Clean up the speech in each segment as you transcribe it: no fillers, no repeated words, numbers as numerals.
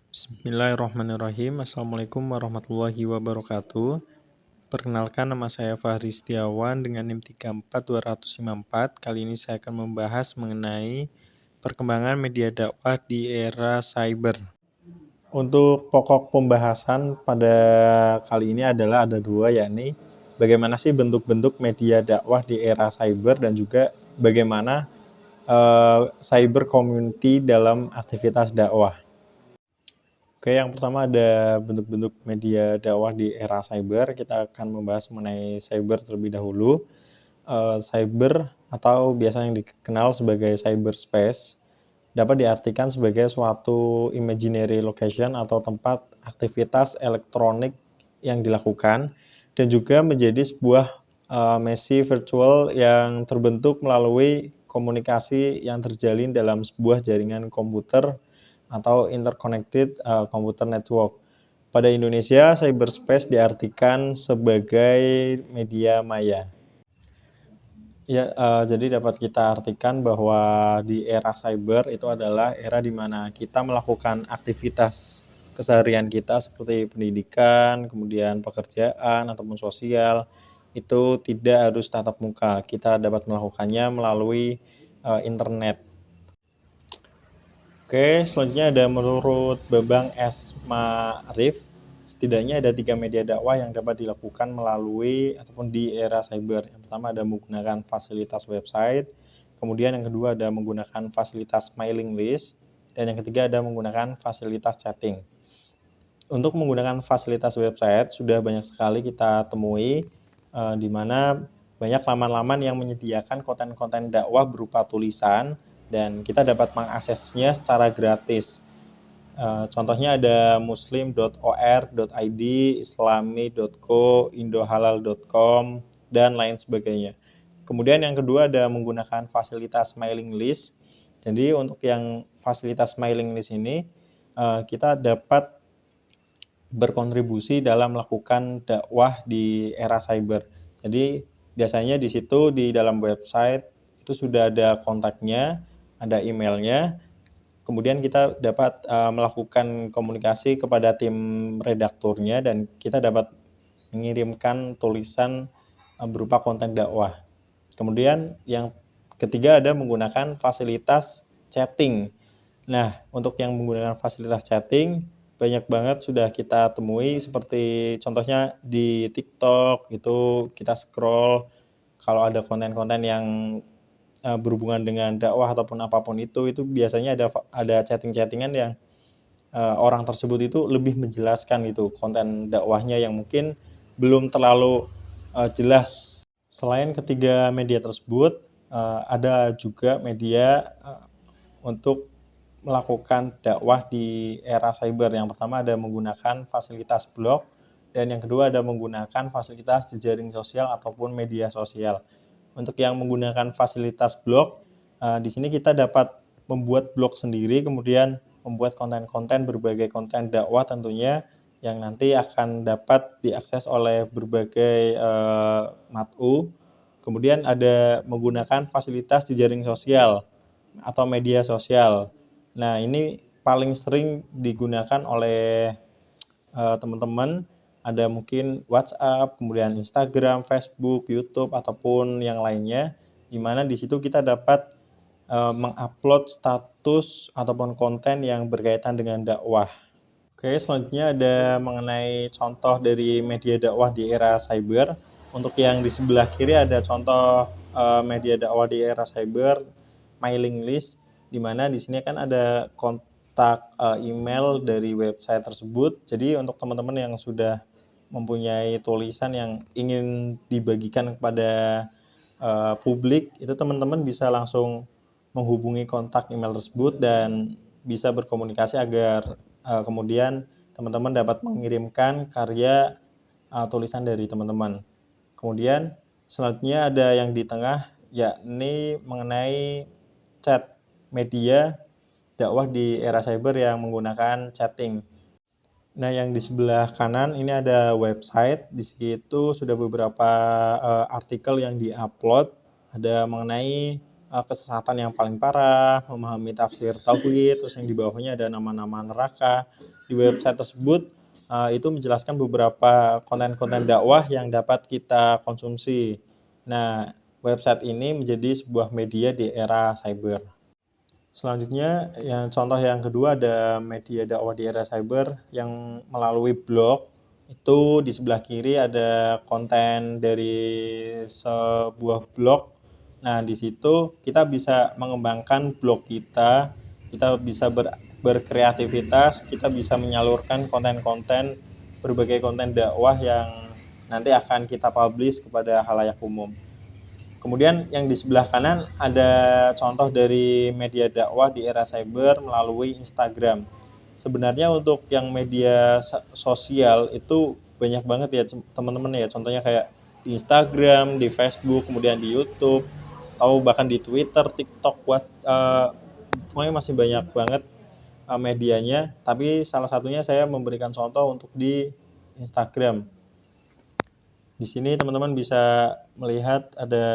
Bismillahirrahmanirrahim. Assalamualaikum warahmatullahi wabarakatuh. Perkenalkan, nama saya Fahri Setiawan dengan NIM 342054. Kali ini saya akan membahas mengenai perkembangan media dakwah di era cyber. Untuk pokok pembahasan pada kali ini adalah ada dua, yakni bagaimana sih bentuk-bentuk media dakwah di era cyber dan juga bagaimana cyber community dalam aktivitas dakwah. Oke, yang pertama ada bentuk-bentuk media dakwah di era cyber. Kita akan membahas mengenai cyber terlebih dahulu. Cyber atau biasanya yang dikenal sebagai cyberspace dapat diartikan sebagai suatu imaginary location atau tempat aktivitas elektronik yang dilakukan dan juga menjadi sebuah mesi virtual yang terbentuk melalui komunikasi yang terjalin dalam sebuah jaringan komputer atau interconnected computer network. Pada Indonesia, cyberspace diartikan sebagai media maya. Ya, jadi dapat kita artikan bahwa di era cyber itu adalah era di mana kita melakukan aktivitas keseharian kita seperti pendidikan, kemudian pekerjaan ataupun sosial itu tidak harus tatap muka. Kita dapat melakukannya melalui internet. Oke, selanjutnya ada menurut Bambang S. Ma'arif, setidaknya ada 3 media dakwah yang dapat dilakukan melalui ataupun di era cyber. Yang pertama ada menggunakan fasilitas website, kemudian yang kedua ada menggunakan fasilitas mailing list, dan yang ketiga ada menggunakan fasilitas chatting. Untuk menggunakan fasilitas website sudah banyak sekali kita temui, di mana banyak laman-laman yang menyediakan konten-konten dakwah berupa tulisan, dan kita dapat mengaksesnya secara gratis. Contohnya ada muslim.or.id, islami.co, indohalal.com, dan lain sebagainya. Kemudian yang kedua ada menggunakan fasilitas mailing list. Jadi untuk yang fasilitas mailing list ini kita dapat berkontribusi dalam melakukan dakwah di era cyber. Jadi biasanya di situ di dalam website itu sudah ada kontaknya, ada emailnya, kemudian kita dapat melakukan komunikasi kepada tim redakturnya dan kita dapat mengirimkan tulisan berupa konten dakwah. Kemudian yang ketiga ada menggunakan fasilitas chatting. Nah, untuk yang menggunakan fasilitas chatting banyak banget sudah kita temui, seperti contohnya di TikTok itu kita scroll kalau ada konten-konten yang berhubungan dengan dakwah ataupun apapun itu biasanya ada chatting-chattingan yang orang tersebut itu lebih menjelaskan itu konten dakwahnya yang mungkin belum terlalu jelas. Selain ketiga media tersebut, ada juga media untuk melakukan dakwah di era cyber. Yang pertama ada menggunakan fasilitas blog, dan yang kedua ada menggunakan fasilitas jejaring sosial ataupun media sosial. Untuk yang menggunakan fasilitas blog, di sini kita dapat membuat blog sendiri, kemudian membuat konten-konten berbagai konten dakwah tentunya yang nanti akan dapat diakses oleh berbagai mat'u. Kemudian ada menggunakan fasilitas jejaring sosial atau media sosial. Nah, ini paling sering digunakan oleh teman-teman. Ada mungkin WhatsApp, kemudian Instagram, Facebook, YouTube, ataupun yang lainnya, di mana di situ kita dapat mengupload status ataupun konten yang berkaitan dengan dakwah. Oke, selanjutnya ada mengenai contoh dari media dakwah di era cyber. Untuk yang di sebelah kiri ada contoh media dakwah di era cyber, mailing list, di mana di sini kan ada kontak email dari website tersebut. Jadi untuk teman-teman yang sudah mempunyai tulisan yang ingin dibagikan kepada publik, itu teman-teman bisa langsung menghubungi kontak email tersebut dan bisa berkomunikasi agar kemudian teman-teman dapat mengirimkan karya tulisan dari teman-teman. Kemudian selanjutnya ada yang di tengah, yakni mengenai chat, media dakwah di era cyber yang menggunakan chatting. Nah, yang di sebelah kanan ini ada website. Di situ sudah beberapa artikel yang diupload, ada mengenai kesesatan yang paling parah, memahami tafsir tauhid, terus yang di bawahnya ada nama-nama neraka. Di website tersebut itu menjelaskan beberapa konten-konten dakwah yang dapat kita konsumsi. Nah, website ini menjadi sebuah media di era cyber. Selanjutnya, contoh yang kedua ada media dakwah di era cyber yang melalui blog. Itu di sebelah kiri ada konten dari sebuah blog. Nah, di situ kita bisa mengembangkan blog kita bisa berkreativitas, kita bisa menyalurkan konten-konten, berbagai konten dakwah yang nanti akan kita publish kepada khalayak umum. Kemudian yang di sebelah kanan ada contoh dari media dakwah di era cyber melalui Instagram. Sebenarnya untuk yang media sosial itu banyak banget ya teman-teman ya. Contohnya kayak di Instagram, di Facebook, kemudian di YouTube, atau bahkan di Twitter, TikTok, pokoknya masih banyak banget medianya. Tapi salah satunya saya memberikan contoh untuk di Instagram. Di sini teman-teman bisa melihat ada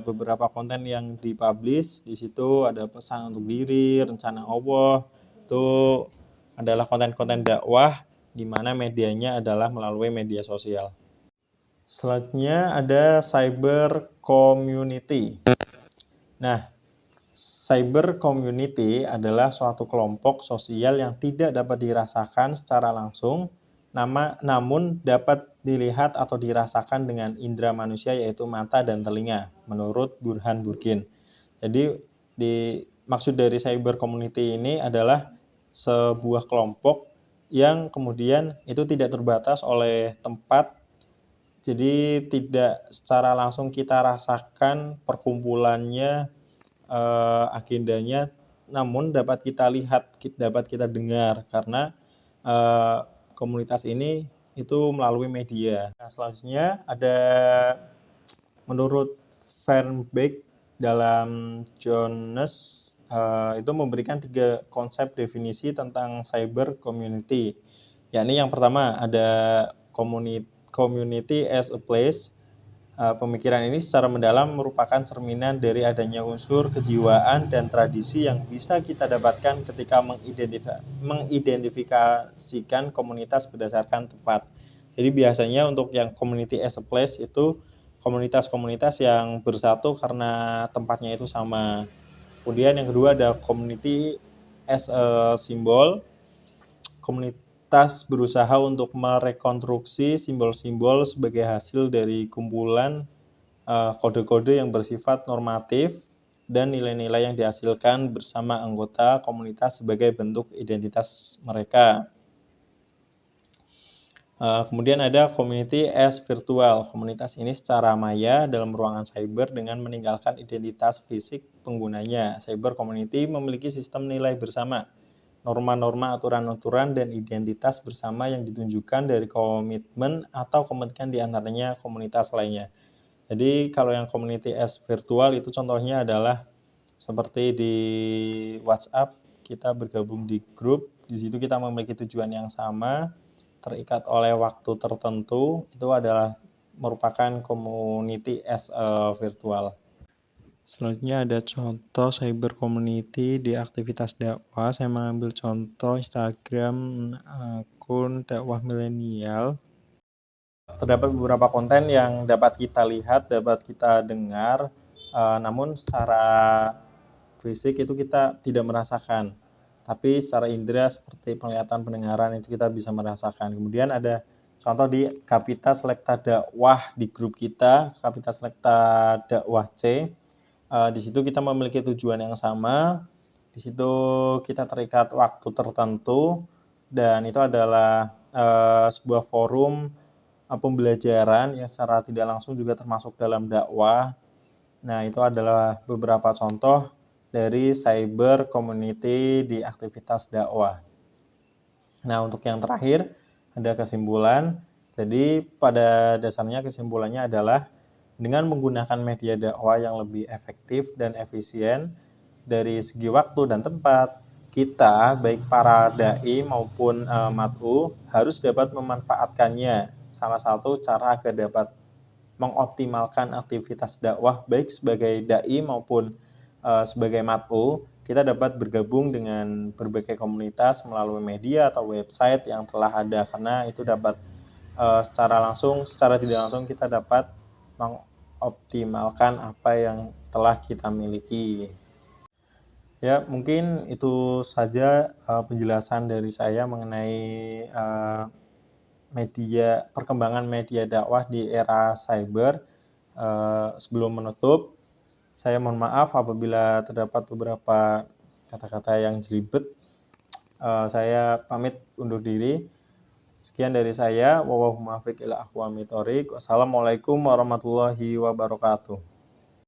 beberapa konten yang dipublish. Di situ ada pesan untuk diri, rencana Allah. Itu adalah konten-konten dakwah di mana medianya adalah melalui media sosial. Selanjutnya ada cyber community. Nah, cyber community adalah suatu kelompok sosial yang tidak dapat dirasakan secara langsung, namun dapat dilihat atau dirasakan dengan indera manusia yaitu mata dan telinga, menurut Burhan Burkin. Jadi maksud dari cyber community ini adalah sebuah kelompok yang kemudian itu tidak terbatas oleh tempat, jadi tidak secara langsung kita rasakan perkumpulannya, agendanya, namun dapat kita lihat, dapat kita dengar karena komunitas ini itu melalui media. Nah, selanjutnya ada menurut Fernbeck dalam Jones itu memberikan 3 konsep definisi tentang cyber community. Yakni yang pertama ada community as a place. Pemikiran ini secara mendalam merupakan cerminan dari adanya unsur kejiwaan dan tradisi yang bisa kita dapatkan ketika mengidentifikasikan komunitas berdasarkan tempat. Jadi biasanya untuk yang community as a place itu komunitas-komunitas yang bersatu karena tempatnya itu sama. Kemudian yang kedua ada community as a symbol. Komunitas berusaha untuk merekonstruksi simbol-simbol sebagai hasil dari kumpulan kode-kode yang bersifat normatif dan nilai-nilai yang dihasilkan bersama anggota komunitas sebagai bentuk identitas mereka. Kemudian ada community as virtual. Komunitas ini secara maya dalam ruangan cyber dengan meninggalkan identitas fisik penggunanya. Cyber community memiliki sistem nilai bersama, norma-norma, aturan-aturan, dan identitas bersama yang ditunjukkan dari komitmen atau komitmen di antaranya komunitas lainnya. Jadi kalau yang community as virtual itu contohnya adalah seperti di WhatsApp, kita bergabung di grup, di situ kita memiliki tujuan yang sama, terikat oleh waktu tertentu, itu adalah merupakan community as virtual. Selanjutnya ada contoh cyber community di aktivitas dakwah. Saya mengambil contoh Instagram akun dakwah milenial. Terdapat beberapa konten yang dapat kita lihat, dapat kita dengar, namun secara fisik itu kita tidak merasakan. Tapi secara indera seperti penglihatan, pendengaran itu kita bisa merasakan. Kemudian ada contoh di Kapita Selekta Dakwah di grup kita, Kapita Selekta Dakwah C. Di situ kita memiliki tujuan yang sama, di situ kita terikat waktu tertentu, dan itu adalah sebuah forum pembelajaran yang secara tidak langsung juga termasuk dalam dakwah. Nah, itu adalah beberapa contoh dari cyber community di aktivitas dakwah. Nah, untuk yang terakhir ada kesimpulan. Jadi pada dasarnya kesimpulannya adalah dengan menggunakan media dakwah yang lebih efektif dan efisien dari segi waktu dan tempat, kita baik para dai maupun mat'u harus dapat memanfaatkannya. Salah satu cara agar dapat mengoptimalkan aktivitas dakwah baik sebagai dai maupun sebagai mat'u, kita dapat bergabung dengan berbagai komunitas melalui media atau website yang telah ada, karena itu dapat secara tidak langsung kita dapat mengoptimalkan apa yang telah kita miliki. Ya, mungkin itu saja penjelasan dari saya mengenai perkembangan media dakwah di era cyber. Sebelum menutup, saya mohon maaf apabila terdapat beberapa kata-kata yang jelibet. Saya pamit undur diri. Sekian dari saya. Wassalamualaikum warahmatullahi wabarakatuh.